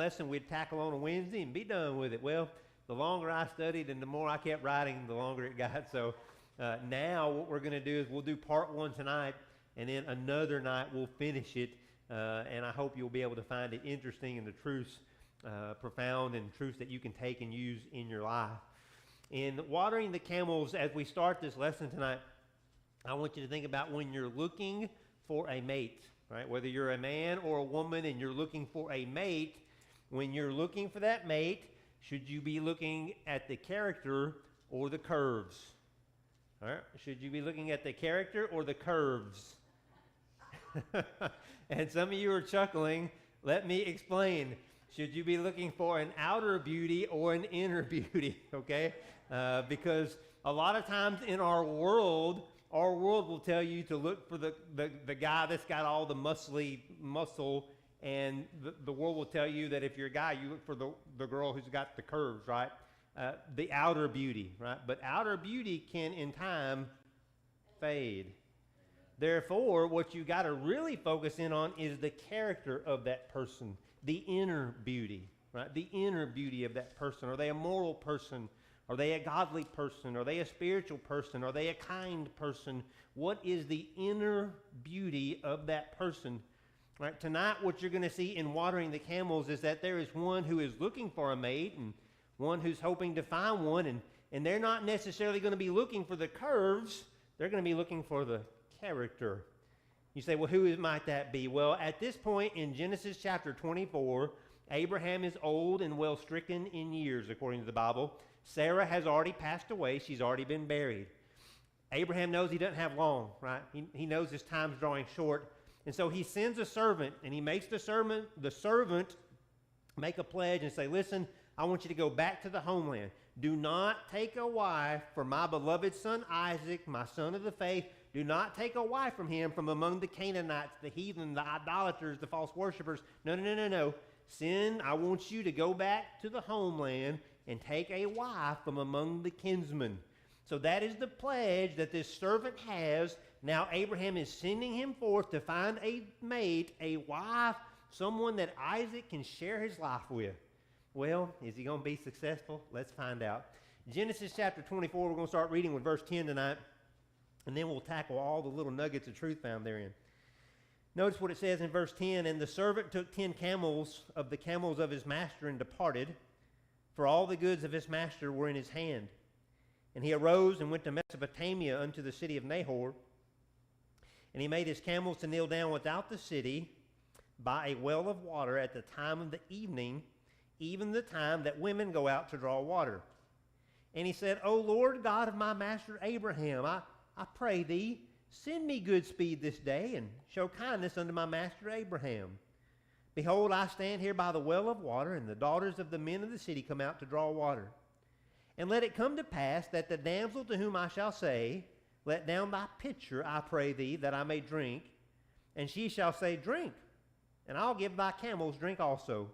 lesson we'd tackle on a Wednesday and be done with it. Well, the longer I studied and the more I kept writing, the longer it got. So now what we're going to do is we'll do part 1 tonight, and then another night we'll finish it. And I hope you'll be able to find it interesting and the truths profound, and truths that you can take and use in your life. In watering the camels, as we start this lesson tonight, I want you to think about when you're looking for a mate, right? Whether you're a man or a woman and you're looking for a mate, when you're looking for that mate, should you be looking at the character or the curves? All right? Should you be looking at the character or the curves? And some of you are chuckling. Let me explain. Should you be looking for an outer beauty or an inner beauty? Okay? Because a lot of times in our world will tell you to look for the guy that's got all the muscle, and the world will tell you that if you're a guy, you look for the girl who's got the curves, right? The outer beauty, right? But outer beauty can, in time, fade. Therefore, what you got to really focus in on is the character of that person, the inner beauty, right? The inner beauty of that person. Are they a moral person? Are they a godly person? Are they a spiritual person? Are they a kind person? What is the inner beauty of that person? Right? Tonight, what you're going to see in watering the camels is that there is one who is looking for a mate and one who's hoping to find one, and they're not necessarily going to be looking for the curves. They're going to be looking for the character. You say, well, who might that be? Well, at this point in Genesis chapter 24, Abraham is old and well stricken in years, according to the Bible. Sarah has already passed away. She's already been buried. Abraham knows he doesn't have long, right? He knows his time's drawing short. And so he sends a servant, and he makes the servant make a pledge and say, listen, I want you to go back to the homeland. Do not take a wife for my beloved son Isaac, my son of the faith. Do not take a wife from him from among the Canaanites, the heathen, the idolaters, the false worshipers. No. I want you to go back to the homeland and take a wife from among the kinsmen. So that is the pledge that this servant has. Now Abraham is sending him forth to find a mate, a wife, someone that Isaac can share his life with. Well, is he going to be successful? Let's find out. Genesis chapter 24, we're going to start reading with verse 10 tonight, and then we'll tackle all the little nuggets of truth found therein. Notice what it says in verse 10, and the servant took 10 camels of the camels of his master and departed, for all the goods of his master were in his hand. And he arose and went to Mesopotamia unto the city of Nahor, and he made his camels to kneel down without the city by a well of water at the time of the evening, even the time that women go out to draw water. And he said, O Lord God of my master Abraham, I pray thee, send me good speed this day, and show kindness unto my master Abraham. Behold, I stand here by the well of water, and the daughters of the men of the city come out to draw water. And let it come to pass that the damsel to whom I shall say, Let down thy pitcher, I pray thee, that I may drink. And she shall say, Drink, and I'll give thy camels drink also.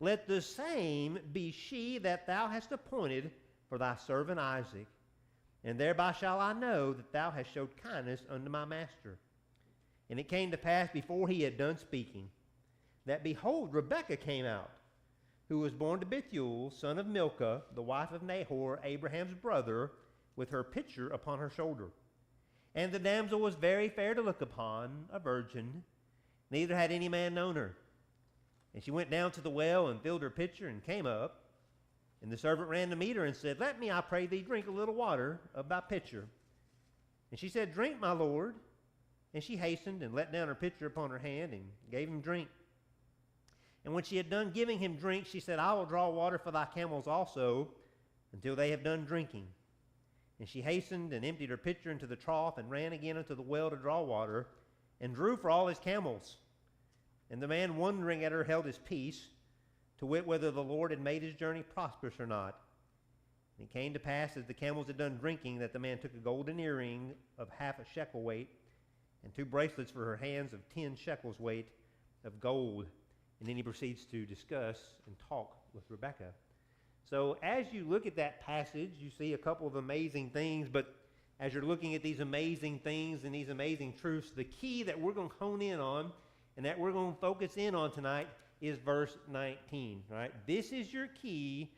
Let the same be she that thou hast appointed for thy servant Isaac. And thereby shall I know that thou hast showed kindness unto my master. And it came to pass before he had done speaking, that behold, Rebekah came out, who was born to Bethuel, son of Milcah, the wife of Nahor, Abraham's brother, with her pitcher upon her shoulder. And the damsel was very fair to look upon, a virgin, neither had any man known her. And she went down to the well and filled her pitcher and came up. And the servant ran to meet her and said, Let me, I pray thee, drink a little water of thy pitcher. And she said, Drink, my lord. And she hastened and let down her pitcher upon her hand and gave him drink. And when she had done giving him drink, she said, I will draw water for thy camels also, until they have done drinking. And she hastened and emptied her pitcher into the trough and ran again unto the well to draw water, and drew for all his camels. And the man, wondering at her, held his peace, to wit whether the Lord had made his journey prosperous or not. And it came to pass, as the camels had done drinking, that the man took a golden earring of half a shekel weight, and 2 bracelets for her hands of 10 shekels weight of gold. And then he proceeds to discuss and talk with Rebekah. So as you look at that passage, you see a couple of amazing things, but as you're looking at these amazing things and these amazing truths, the key that we're going to hone in on and that we're going to focus in on tonight is verse 19, right? This is your key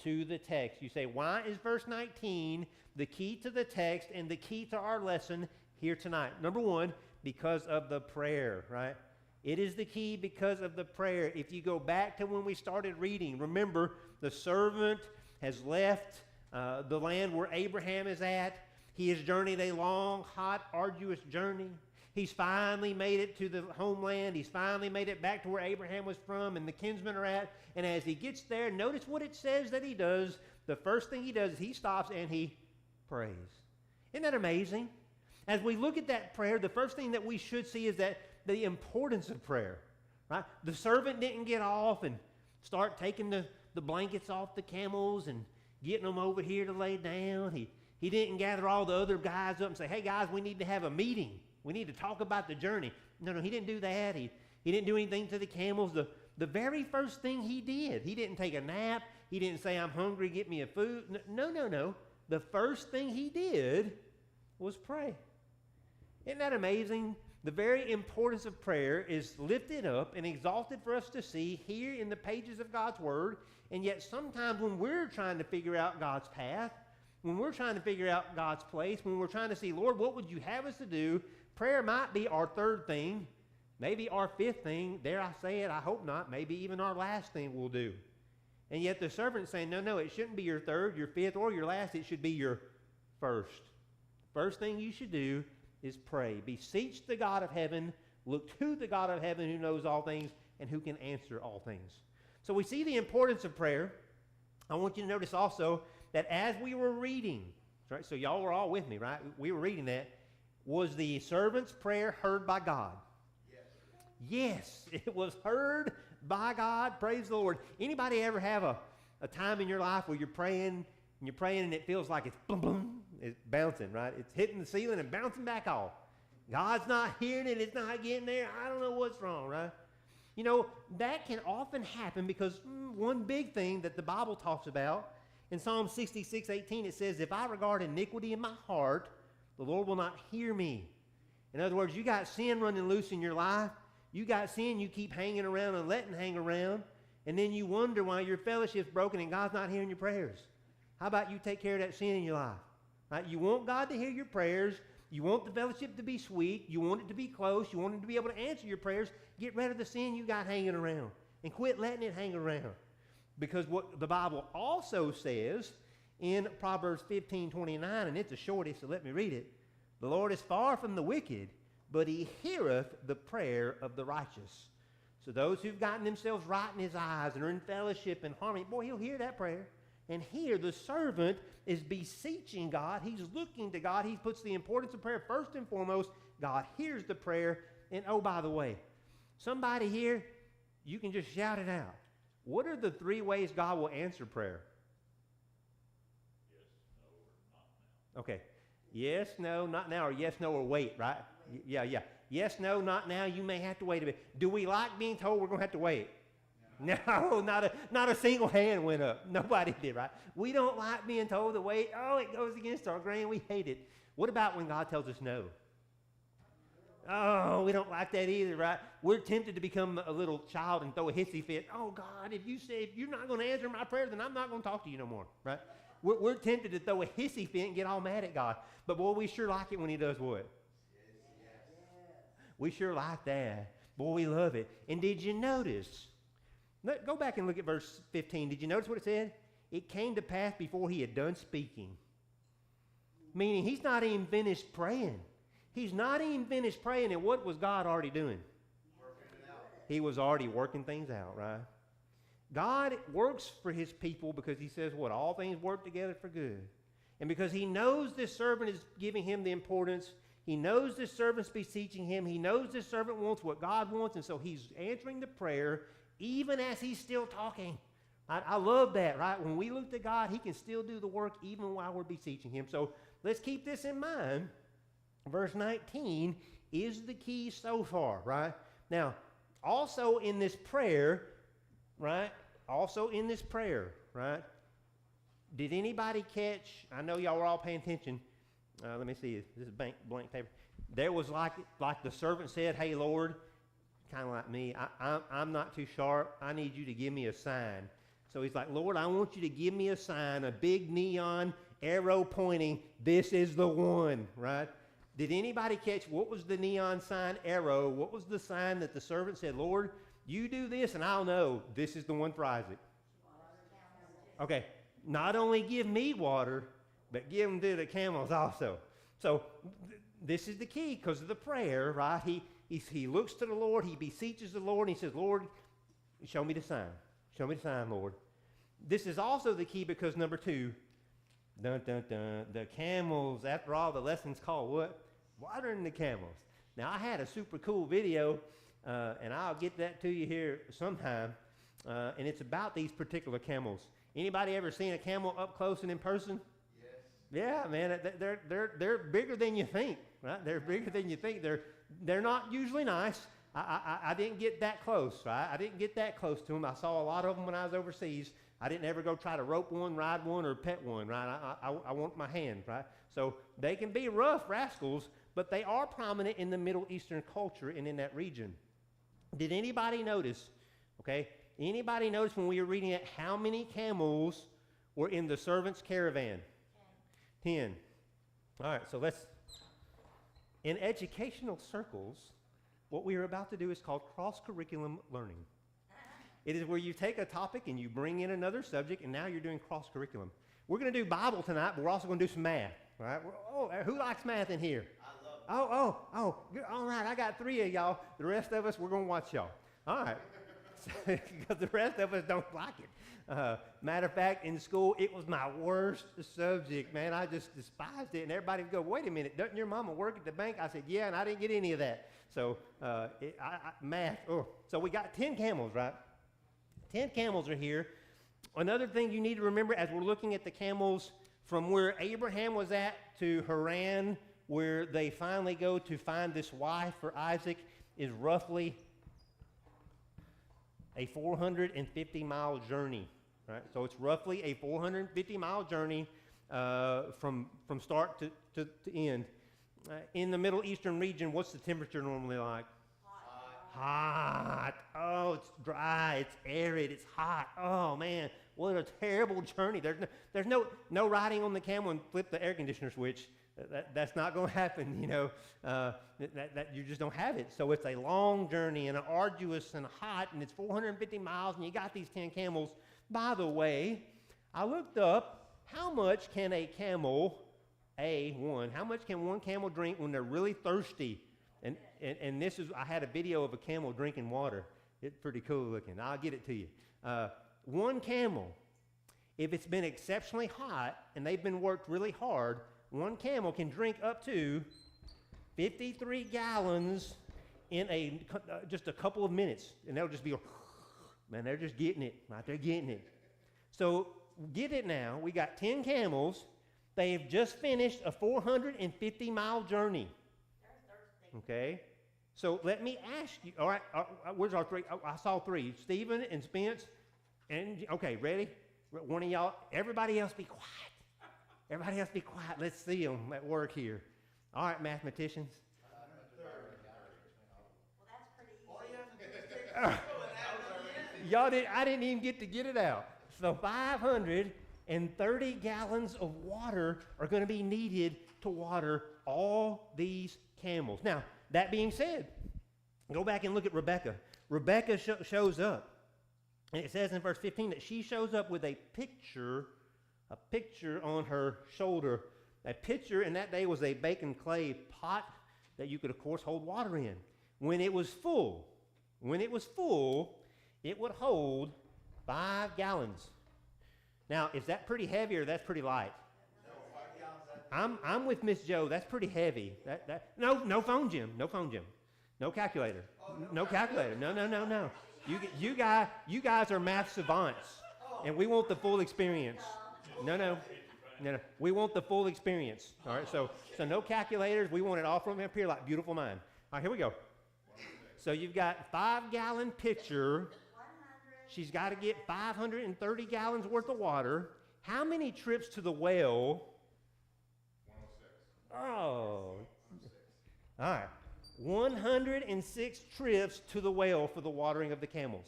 to the text. You say, why is verse 19 the key to the text and the key to our lesson here tonight? Number one, because of the prayer, right? It is the key because of the prayer. If you go back to when we started reading, remember the servant has left the land where Abraham is at. He has journeyed a long, hot, arduous journey. He's finally made it to the homeland. He's finally made it back to where Abraham was from and the kinsmen are at. And as he gets there, notice what it says that he does. The first thing he does is he stops and he prays. Isn't that amazing? As we look at that prayer, the first thing that we should see is that the importance of prayer. Right? The servant didn't get off and start taking the blankets off the camels and getting them over here to lay down. He didn't gather all the other guys up and say, hey guys, we need to have a meeting. We need to talk about the journey. No, he didn't do that. He didn't do anything to the camels. The very first thing he did, he didn't take a nap. He didn't say, I'm hungry, get me a food. No. The first thing he did was pray. Isn't that amazing? The very importance of prayer is lifted up and exalted for us to see here in the pages of God's Word. And yet sometimes when we're trying to figure out God's path, when we're trying to figure out God's place, when we're trying to see, Lord, what would you have us to do? Prayer might be our third thing, maybe our fifth thing. Dare I say it? I hope not. Maybe even our last thing we'll do. And yet the servant's saying, no, it shouldn't be your third, your fifth, or your last. It should be your first. First thing you should do is pray. Beseech the God of heaven. Look to the God of heaven who knows all things and who can answer all things. So we see the importance of prayer. I want you to notice also that as we were reading, right, so y'all were all with me, right? We were reading that. Was the servant's prayer heard by God? Yes, it was heard by God. Praise the Lord. Anybody ever have a time in your life where you're praying and it feels like it's boom, boom, it's bouncing, right? It's hitting the ceiling and bouncing back off. God's not hearing it. It's not getting there. I don't know what's wrong, right? You know, that can often happen because one big thing that the Bible talks about, in Psalm 66:18, it says, if I regard iniquity in my heart, the Lord will not hear me. In other words, you got sin running loose in your life. You got sin you keep hanging around and letting hang around. And then you wonder why your fellowship's broken and God's not hearing your prayers. How about you take care of that sin in your life? Right? You want God to hear your prayers. You want the fellowship to be sweet. You want it to be close. You want Him to be able to answer your prayers. Get rid of the sin you got hanging around and quit letting it hang around. Because what the Bible also says in Proverbs 15:29, and it's a shorty, so let me read it. The Lord is far from the wicked, but He heareth the prayer of the righteous. So those who've gotten themselves right in His eyes and are in fellowship and harmony, boy, He'll hear that prayer. And here the servant is beseeching God. He's looking to God. He puts the importance of prayer first and foremost. God hears the prayer. And oh, by the way, somebody here, you can just shout it out. What are the three ways God will answer prayer? Yes, no, or not now. Okay. Yes, no, not now, or yes, no, or wait, right? Yeah. Yes, no, not now. You may have to wait a bit. Do we like being told we're going to have to wait? No, not a single hand went up. Nobody did, right? We don't like being told to wait. Oh, it goes against our grain. We hate it. What about when God tells us no? Oh, we don't like that either, right? We're tempted to become a little child and throw a hissy fit. Oh, God, if you're not going to answer my prayer, then I'm not going to talk to you no more, right? We're tempted to throw a hissy fit and get all mad at God. But, boy, we sure like it when He does what? We sure like that. Boy, we love it. And did you notice? Go back and look at verse 15. Did you notice what it said? It came to pass before He had done speaking. Meaning He's not even finished praying. He's not even finished praying, and what was God already doing? He was already working things out, right? God works for His people because He says what? All things work together for good. And because He knows this servant is giving him the importance, He knows this servant's beseeching Him, He knows this servant wants what God wants, and so He's answering the prayer even as He's still talking. I love that, right? When we look to God, He can still do the work even while we're beseeching Him. So let's keep this in mind. Verse 19 is the key so far, right? Now, also in this prayer, right? Did anybody catch, I know y'all were all paying attention. Let me see, this is blank paper. There was like the servant said, hey, Lord, kind of like me. I'm not too sharp. I need you to give me a sign. So he's like, Lord, I want you to give me a sign, a big neon arrow pointing. This is the one, right? Did anybody catch what was the neon sign arrow? What was the sign that the servant said, Lord, you do this and I'll know this is the one for Isaac? Okay, not only give me water, but give them to the camels also. So this is the key because of the prayer, right? He looks to the Lord, he beseeches the Lord, and he says, Lord, show me the sign. Show me the sign, Lord. This is also the key because number 2, dun, dun, dun, the camels, after all, the lesson's called what? Watering the camels. Now, I had a super cool video, and I'll get that to you here sometime, and it's about these particular camels. Anybody ever seen a camel up close and in person? Yes. Yeah, man, they're bigger than you think, right? They're bigger than you think. They're not usually nice. I didn't get that close, right? I didn't get that close to them. I saw a lot of them when I was overseas. I didn't ever go try to rope one, ride one, or pet one, right? I want my hand, right? So they can be rough rascals, but they are prominent in the Middle Eastern culture and in that region. Did anybody notice, okay, anybody notice when we were reading it how many camels were in the servant's caravan? 10. All right, so let's, in educational circles, what we are about to do is called cross-curriculum learning. It is where you take a topic and you bring in another subject, and now you're doing cross-curriculum. We're going to do Bible tonight, but we're also going to do some math, right? Who likes math in here? I love it. All right, I got 3 of y'all. The rest of us, we're going to watch y'all. All right, because the rest of us don't like it. Matter of fact, in school, it was my worst subject, man. I just despised it, and everybody would go, wait a minute, doesn't your mama work at the bank? I said, yeah, and I didn't get any of that. So math, So we got 10 camels, right? 10 camels are here. Another thing you need to remember as we're looking at the camels from where Abraham was at to Haran, where they finally go to find this wife for Isaac, is roughly a 450-mile journey, right? So it's roughly a 450-mile journey from start to end. In the Middle Eastern region, what's the temperature normally like? Hot. Oh, it's dry, it's arid, it's hot. Oh man, what a terrible journey. There's no riding on the camel and flip the air conditioner switch. That's not going to happen, you know. That you just don't have it. So it's a long journey and an arduous and hot, and it's 450 miles, and you got these 10 camels. By the way, I looked up how much can a camel, how much can one camel drink when they're really thirsty? And this is, I had a video of a camel drinking water. It's pretty cool looking. I'll get it to you. One camel, if it's been exceptionally hot and they've been worked really hard, one camel can drink up to 53 gallons in just a couple of minutes. And they'll just be, man, they're just getting it, right? They're getting it. So get it now. We got 10 camels. They've just finished a 450-mile journey. Okay, so let me ask you, all right, where's our 3? I saw 3, Stephen and Spence, and, okay, ready? One of y'all, everybody else be quiet. Everybody else be quiet. Let's see them at work here. All right, mathematicians. Well, that's pretty easy. I didn't even get to get it out. So 530 gallons of water are going to be needed to water all these camels. Now, that being said, go back and look at Rebecca. Rebecca shows up, and it says in verse 15 that she shows up with a picture on her shoulder. A pitcher in that day was a bake and clay pot that you could, of course, hold water in. When it was full, it would hold 5 gallons. Now, is that pretty heavy or that's pretty light? I'm with Miss Joe. That's pretty heavy. No phone, Jim. No phone, Jim. No calculator. No calculator. No. You guys are math savants, and we want the full experience. No. We want the full experience. All right. So no calculators. We want it all from up here, like beautiful mind. All right. Here we go. So you've got 5-gallon pitcher. She's got to get 530 gallons worth of water. How many trips to the well? 106. Oh. All right. 106 trips to the well for the watering of the camels.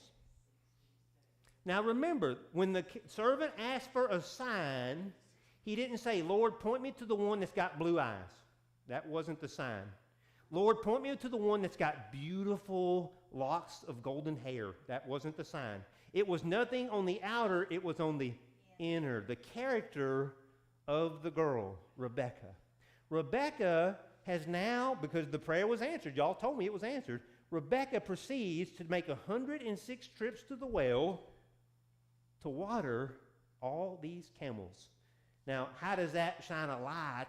Now remember, when the servant asked for a sign, he didn't say, Lord, point me to the one that's got blue eyes. That wasn't the sign. Lord, point me to the one that's got beautiful locks of golden hair. That wasn't the sign. It was nothing on the outer, it was on the inner, the character of the girl, Rebecca. Rebecca has now, because the prayer was answered, y'all told me it was answered, Rebecca proceeds to make 106 trips to the well to water all these camels. Now, how does that shine a light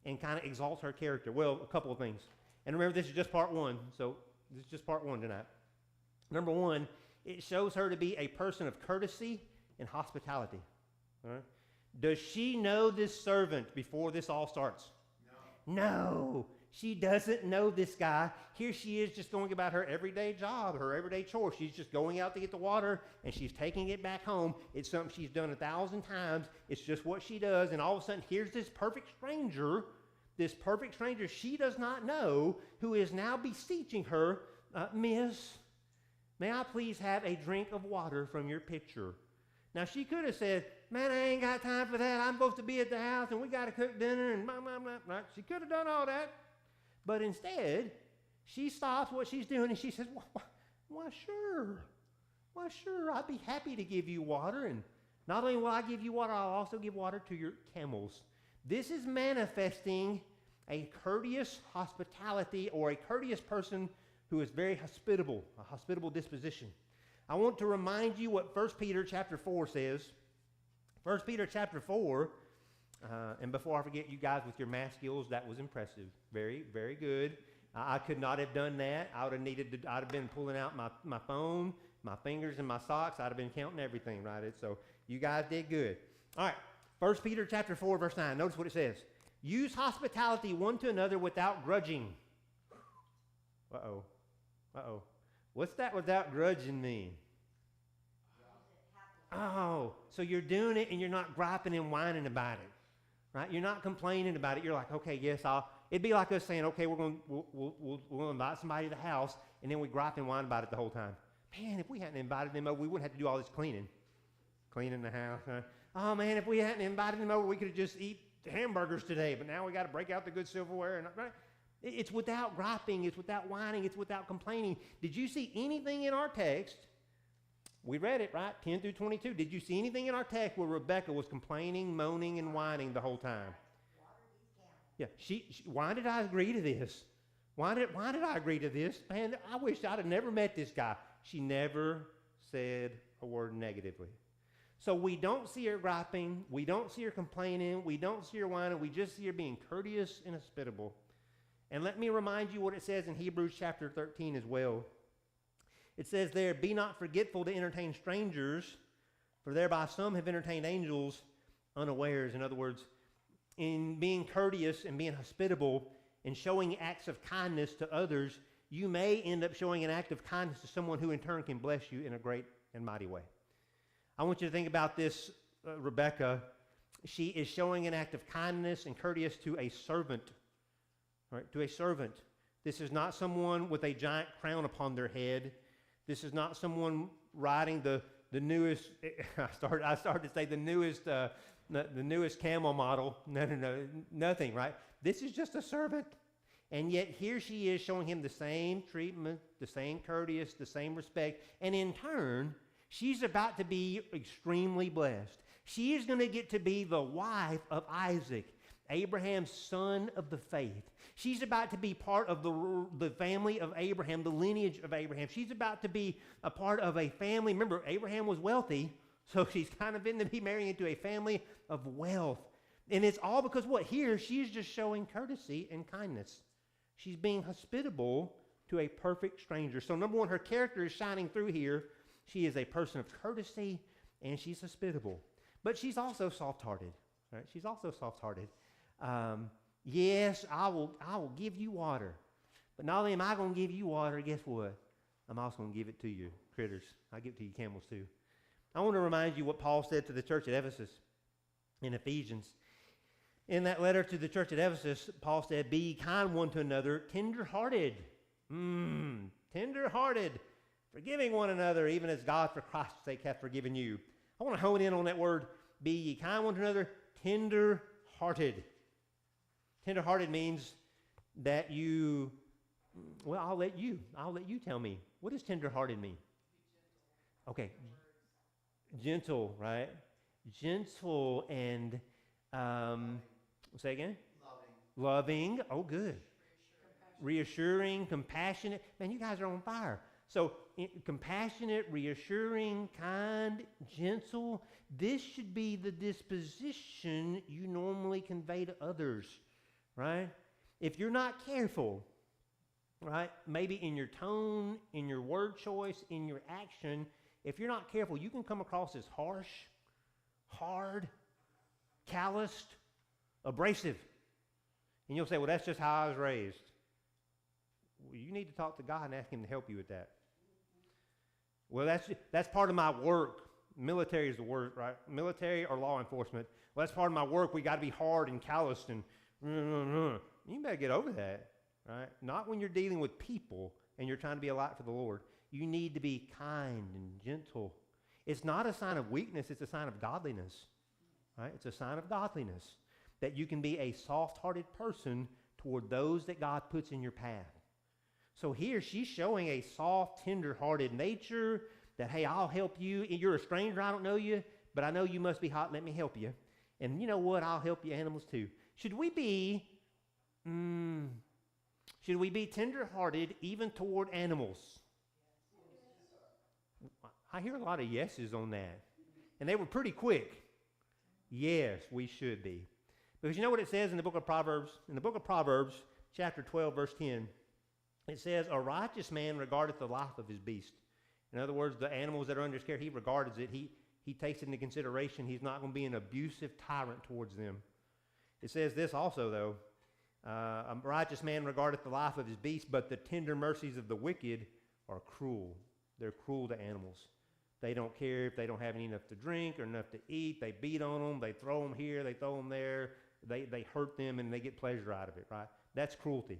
and kind of exalt her character? Well, a couple of things. And remember, this is just part one, so this is just part one tonight. Number one, it shows her to be a person of courtesy and hospitality. All right? Does she know this servant before this all starts? No, she doesn't know this guy. Here she is just going about her everyday job, her everyday chore. She's just going out to get the water, and she's taking it back home. It's something she's done 1,000 times. It's just what she does, and all of a sudden, here's this perfect stranger she does not know, who is now beseeching her, Miss, may I please have a drink of water from your pitcher? Now, she could have said, man, I ain't got time for that. I'm supposed to be at the house, and we got to cook dinner, and blah, blah, blah, blah. She could have done all that. But instead, she stops what she's doing, and she says, why, sure. I'd be happy to give you water, and not only will I give you water, I'll also give water to your camels. This is manifesting a courteous hospitality, or a courteous person who is very hospitable, a hospitable disposition. I want to remind you what 1 Peter chapter 4 says. 1 Peter chapter 4, and before I forget, you guys with your math skills, that was impressive. Very, very good. I could not have done that. I'd have been pulling out my phone, my fingers, and my socks. I'd have been counting everything, right? So you guys did good. All right, 1 Peter chapter 4, verse 9. Notice what it says. Use hospitality one to another without grudging. Uh-oh. What's that without grudging mean? Oh, so you're doing it and you're not griping and whining about it, right? You're not complaining about it. You're like, okay, yes, it'd be like us saying, okay, we'll invite somebody to the house, and then we gripe and whine about it the whole time. Man, if we hadn't invited them over, we wouldn't have to do all this cleaning the house. Oh man, if we hadn't invited them over, we could have just eat hamburgers today, but now we got to break out the good silverware. And right? It's without griping, it's without whining, it's without complaining. Did you see anything in our text? We read it, right? 10 through 22. Did you see anything in our text where Rebecca was complaining, moaning, and whining the whole time? Yeah. Why did I agree to this? Why did I agree to this? Man, I wish I'd have never met this guy. She never said a word negatively. So we don't see her griping. We don't see her complaining. We don't see her whining. We just see her being courteous and hospitable. And let me remind you what it says in Hebrews chapter 13 as well. It says there, be not forgetful to entertain strangers, for thereby some have entertained angels unawares. In other words, in being courteous and being hospitable and showing acts of kindness to others, you may end up showing an act of kindness to someone who in turn can bless you in a great and mighty way. I want you to think about this, Rebecca. She is showing an act of kindness and courteous to a servant. Right, to a servant. This is not someone with a giant crown upon their head. This is not someone riding the newest, I started to say the newest Camel model. No, nothing, right? This is just a servant. And yet here she is showing him the same treatment, the same courteous, the same respect. And in turn, she's about to be extremely blessed. She is going to get to be the wife of Isaac, Abraham's son of the faith. She's about to be part of the family of Abraham, the lineage of Abraham. She's about to be a part of a family. Remember, Abraham was wealthy, so she's kind of going to be marrying into a family of wealth. And it's all because what? Here, she's just showing courtesy and kindness. She's being hospitable to a perfect stranger. So number one, her character is shining through here. She is a person of courtesy, and she's hospitable. But she's also soft-hearted. Right? She's also soft-hearted. Yes, I will give you water. But not only am I going to give you water, guess what? I'm also going to give it to you critters. I'll give it to you camels too. I want to remind you what Paul said to the church at Ephesus in Ephesians. In that letter to the church at Ephesus, Paul said, be ye kind one to another, tender-hearted. Tender-hearted, forgiving one another, even as God for Christ's sake hath forgiven you. I want to hone in on that word, be ye kind one to another, tender-hearted. Tender-hearted means that you, well, I'll let you tell me. What does tender-hearted mean? Okay. Gentle, right? Gentle and, say again? Loving. Oh, good. Reassuring, compassionate. Man, you guys are on fire. So, compassionate, reassuring, kind, gentle. This should be the disposition you normally convey to others, right? If you're not careful, right, maybe in your tone, in your word choice, in your action, if you're not careful, you can come across as harsh, hard, calloused, abrasive. And you'll say, well, that's just how I was raised. Well, you need to talk to God and ask him to help you with that. Well, that's part of my work. Military is the word, right? Military or law enforcement. Well, that's part of my work. We got to be hard and calloused and you better get over that, right? Not when you're dealing with people and you're trying to be a light for the Lord. You need to be kind and gentle. It's not a sign of weakness. It's a sign of godliness, right? It's a sign of godliness that you can be a soft-hearted person toward those that God puts in your path. So here she's showing a soft, tender-hearted nature that, hey, I'll help you. You're a stranger. I don't know you, but I know you must be hot. Let me help you. And you know what? I'll help you animals too. Should we be tender-hearted even toward animals? I hear a lot of yeses on that. And they were pretty quick. Yes, we should be. Because you know what it says in the book of Proverbs? In the book of Proverbs, chapter 12, verse 10, it says, a righteous man regardeth the life of his beast. In other words, the animals that are under his care, he regards it. He takes it into consideration. He's not going to be an abusive tyrant towards them. It says this also, though. A righteous man regardeth the life of his beast, but the tender mercies of the wicked are cruel. They're cruel to animals. They don't care if they don't have enough to drink or enough to eat. They beat on them. They throw them here. They throw them there. They hurt them, and they get pleasure out of it, right? That's cruelty.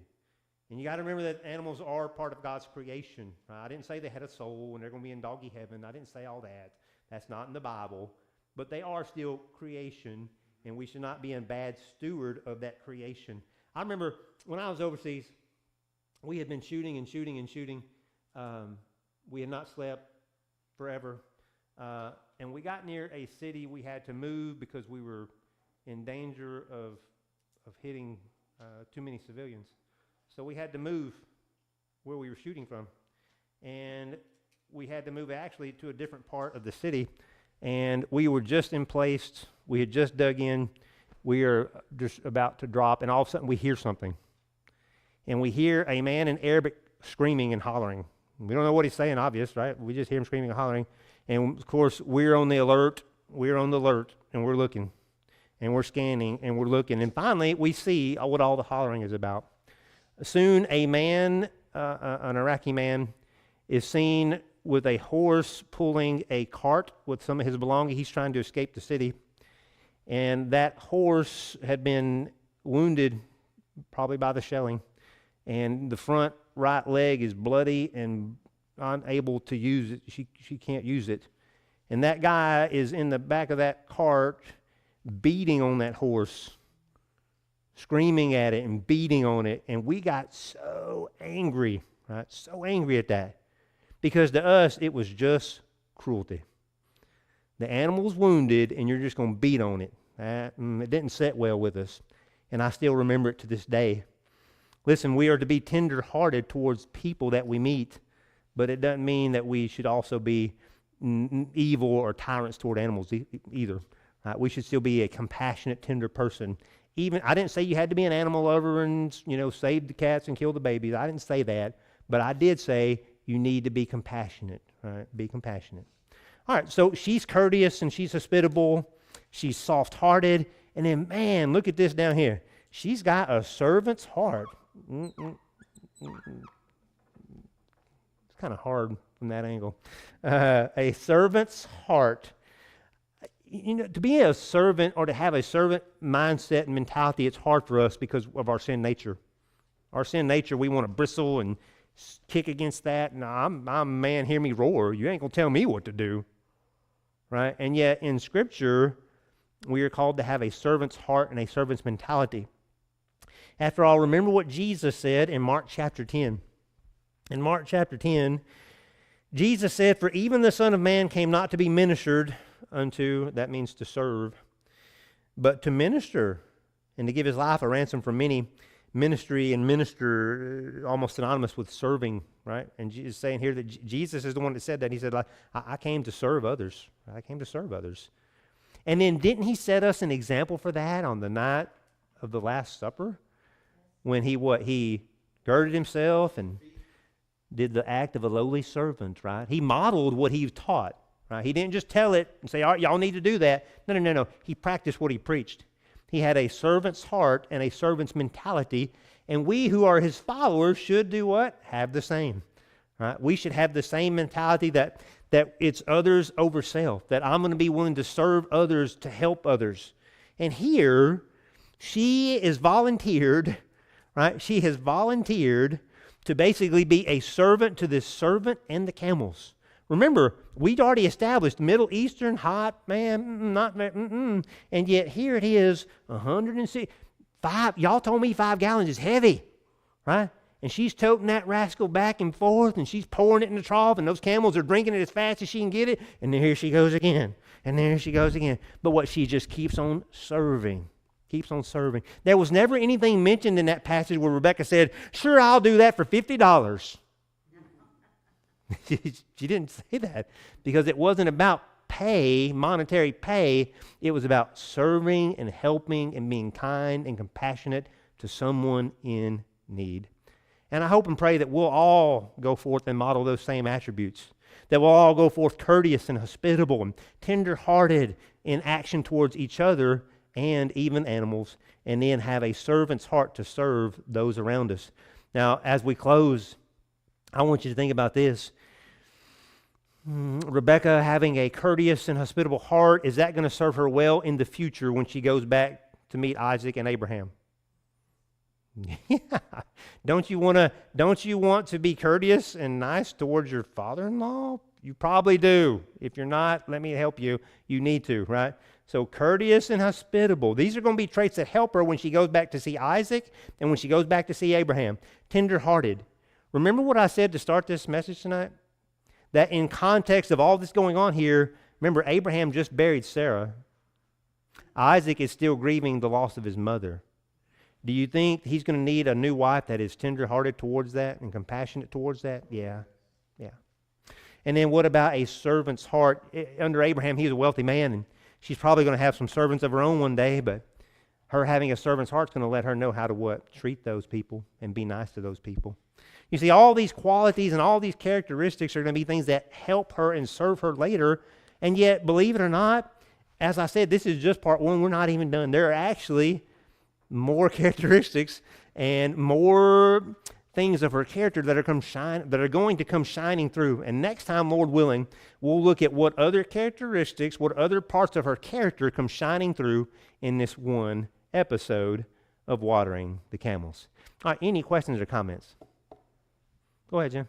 And you got to remember that animals are part of God's creation. Right? I didn't say they had a soul and they're going to be in doggy heaven. I didn't say all that. That's not in the Bible. But they are still creation, and we should not be a bad steward of that creation. I remember when I was overseas, we had been shooting and shooting and shooting. We had not slept forever. And we got near a city. We had to move because we were in danger of hitting too many civilians. So we had to move where we were shooting from. And we had to move actually to a different part of the city. And we were just in place. We had just dug in. We are just about to drop. And all of a sudden we hear something. And we hear a man in Arabic screaming and hollering. We don't know what he's saying, obvious, right? We just hear him screaming and hollering. And of course, we're on the alert. We're on the alert. And we're looking. And we're scanning. And we're looking. And finally, we see what all the hollering is about. Soon a man, an Iraqi man, is seen with a horse pulling a cart with some of his belongings. He's trying to escape the city. And that horse had been wounded, probably by the shelling. And the front right leg is bloody and unable to use it. She can't use it. And that guy is in the back of that cart beating on that horse, screaming at it and beating on it. And we got so angry, right? So angry at that. Because to us, it was just cruelty. The animal's wounded and you're just going to beat on it. It didn't sit well with us. And I still remember it to this day. Listen, we are to be tender-hearted towards people that we meet, but it doesn't mean that we should also be evil or tyrants toward animals either. Right? We should still be a compassionate, tender person. Even I didn't say you had to be an animal lover and save the cats and kill the babies. I didn't say that, but I did say you need to be compassionate. Right? Be compassionate. All right, so she's courteous and she's hospitable. She's soft-hearted, and then man, look at this down here. She's got a servant's heart. It's kind of hard from that angle. A servant's heart. to be a servant or to have a servant mindset and mentality, it's hard for us because of our sin nature. Our sin nature, we want to bristle and kick against that. No, I'm a man, hear me roar. You ain't going to tell me what to do. Right? And yet in Scripture, we are called to have a servant's heart and a servant's mentality. After all, remember what Jesus said in Mark chapter 10. In Mark chapter 10, Jesus said, "For even the Son of Man came not to be ministered unto," that means to serve, "but to minister and to give his life a ransom for many." Ministry and minister almost synonymous with serving, right? And Jesus is saying here that Jesus is the one that said that. He said, like, I came to serve others. I came to serve others. And then didn't he set us an example for that on the night of the Last Supper? When he girded himself and did the act of a lowly servant, right? He modeled what he taught, right? He didn't just tell it and say, all right, y'all need to do that. No. He practiced what he preached. He had a servant's heart and a servant's mentality, and we who are his followers should do what? Have the same. Right? We should have the same mentality that it's others over self, that I'm going to be willing to serve others, to help others. And here, she is volunteered, right? She has volunteered to basically be a servant to this servant and the camels. Remember, we'd already established Middle Eastern, hot, man, and yet here it is, 105. Y'all told me 5 gallons is heavy, right? And she's toting that rascal back and forth, and she's pouring it in the trough, and those camels are drinking it as fast as she can get it, and here she goes again, and there she goes again. But what, she just keeps on serving. Keeps on serving. There was never anything mentioned in that passage where Rebecca said, sure, I'll do that for $50. She didn't say that because it wasn't about pay, monetary pay. It was about serving and helping and being kind and compassionate to someone in need. And I hope and pray that we'll all go forth and model those same attributes, that we'll all go forth courteous and hospitable and tender-hearted in action towards each other and even animals, and then have a servant's heart to serve those around us. Now, as we close, I want you to think about this. Rebecca having a courteous and hospitable heart, is that going to serve her well in the future when she goes back to meet Isaac and Abraham? Yeah. Don't you want to be courteous and nice towards your father-in-law? You probably do. If you're not, let me help you. You need to, right? So courteous and hospitable. These are going to be traits that help her when she goes back to see Isaac and when she goes back to see Abraham. Tender-hearted. Remember what I said to start this message tonight? That in context of all this going on here, remember Abraham just buried Sarah. Isaac is still grieving the loss of his mother. Do you think he's going to need a new wife that is tender-hearted towards that and compassionate towards that? Yeah. And then what about a servant's heart? Under Abraham, he was a wealthy man, and she's probably going to have some servants of her own one day, but her having a servant's heart is going to let her know how to what? Treat those people and be nice to those people. You see, all these qualities and all these characteristics are going to be things that help her and serve her later. And yet, believe it or not, as I said, this is just part one. We're not even done. There are actually more characteristics and more things of her character that are going to come shining through. And next time, Lord willing, we'll look at what other characteristics, what other parts of her character come shining through in this one episode of Watering the Camels. All right, any questions or comments? Go ahead, Jim.